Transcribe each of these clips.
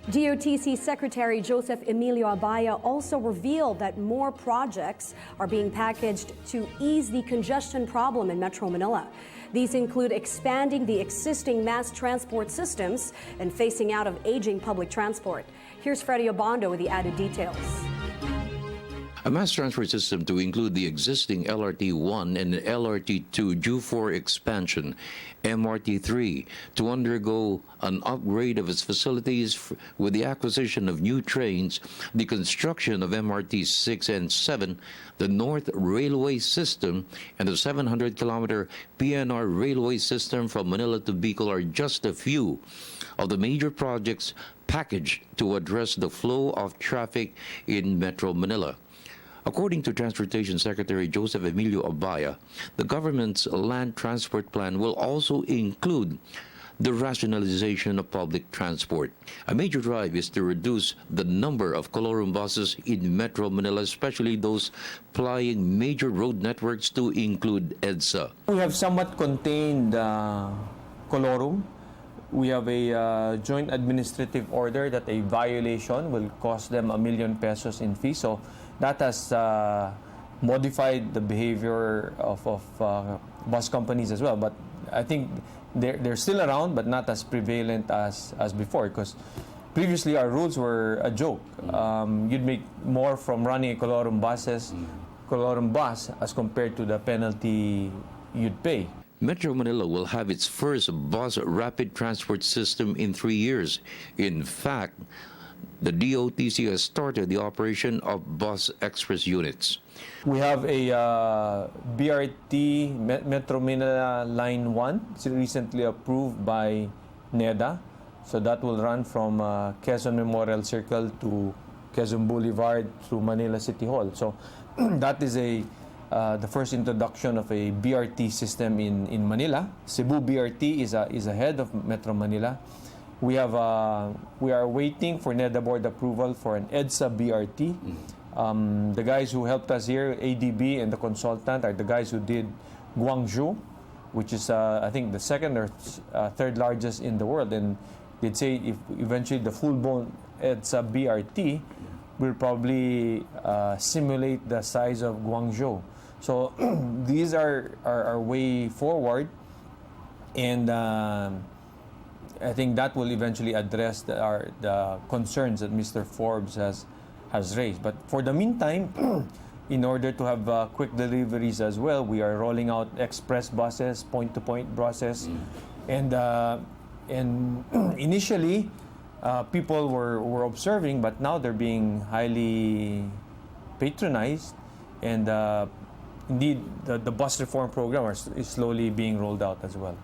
DOTC Secretary Joseph Emilio Abaya also revealed that more projects are being packaged to ease the congestion problem in Metro Manila. These include expanding the existing mass transport systems and phasing out of aging public transport. Here's Freddie Abando with the added details. A mass transport system to include the existing LRT-1 and LRT-2 due for expansion, MRT-3 to undergo an upgrade of its facilities with the acquisition of new trains, the construction of MRT-6 and 7, the North Railway System, and the 700-kilometer PNR Railway System from Manila to Bicol are just a few of the major projects packaged to address the flow of traffic in Metro Manila. According to Transportation Secretary Joseph Emilio Abaya, the government's land transport plan will also include the rationalization of public transport. A major drive is to reduce the number of colorum buses in Metro Manila, especially those plying major road networks to include EDSA. We have somewhat contained colorum. We have a joint administrative order that a violation will cost them ₱1 million in fees. So that has modified the behavior of bus companies as well. But I think they're still around, but not as prevalent as before, because previously our rules were a joke. You'd make more from running a colorum bus as compared to the penalty you'd pay. Metro Manila will have its first bus rapid transport system in 3 years. In fact, the DOTC has started the operation of bus express units. We have a BRT Metro Manila Line 1. It's recently approved by NEDA. So that will run from Quezon Memorial Circle to Quezon Boulevard to Manila City Hall. So that is the first introduction of a BRT system in Manila. Cebu BRT is ahead of Metro Manila. We are waiting for NEDA board approval for an EDSA BRT. The guys who helped us here, ADB and the consultant, are the guys who did Guangzhou, which is I think the second or third largest in the world. And they'd say if eventually the full-blown EDSA BRT will probably simulate the size of Guangzhou. So these are our way forward, and I think that will eventually address the concerns that Mr. Forbes has raised. But for the meantime, in order to have quick deliveries as well, we are rolling out express buses, point-to-point buses, and initially people were observing, but now they're being highly patronized, and indeed the bus reform program is slowly being rolled out as well.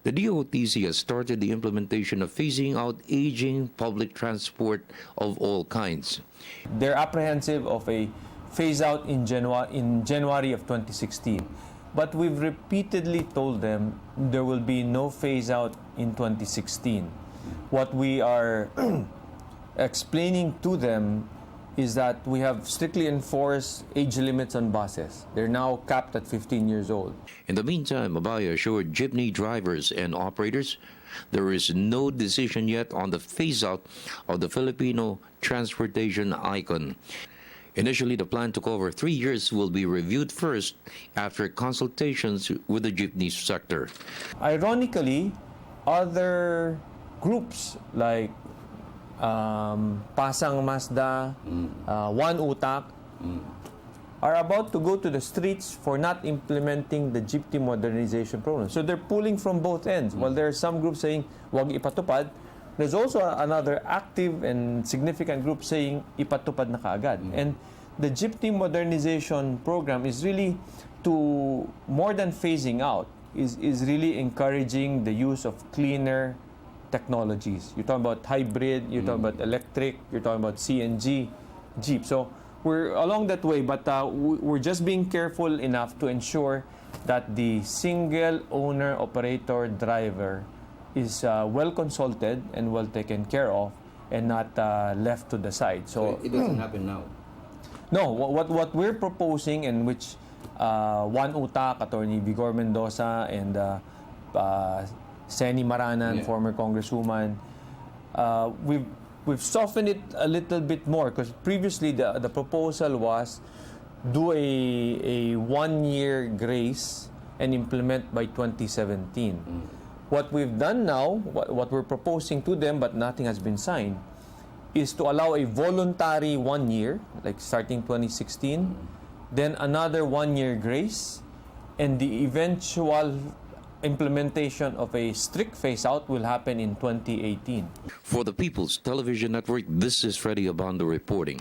The DOTC has started the implementation of phasing out aging public transport of all kinds. They're apprehensive of a phase-out in January of 2016. But we've repeatedly told them there will be no phase-out in 2016. What we are explaining to them is that we have strictly enforced age limits on buses. They're now capped at 15 years old. In the meantime, Abaya assured jeepney drivers and operators there is no decision yet on the phase-out of the Filipino transportation icon. Initially, the plan took over 3 years, will be reviewed first after consultations with the jeepney sector. Ironically, other groups like Pasang Mazda, One Utak, are about to go to the streets for not implementing the jeepney modernization program. So they're pulling from both ends. While there are some groups saying, wag ipatupad, there's also another active and significant group saying, ipatupad na kaagad. And the jeepney modernization program is really to, more than phasing out, is really encouraging the use of cleaner technologies. You're talking about hybrid, you're talking about electric, you're talking about CNG, Jeep. So we're along that way, but we're just being careful enough to ensure that the single owner, operator, driver is well consulted and well taken care of and not left to the side. So it doesn't happen now? No, what we're proposing, and which One Utak, Attorney Vigor Mendoza, and Seni Maranan, former congresswoman, we've softened it a little bit more because previously the proposal was do a 1-year grace and implement by 2017. What we've done now, what we're proposing to them, but nothing has been signed, is to allow a voluntary 1 year, like starting 2016, then another 1-year grace, and the eventual implementation of a strict phase-out will happen in 2018. For the People's Television Network, this is Freddie Abando reporting.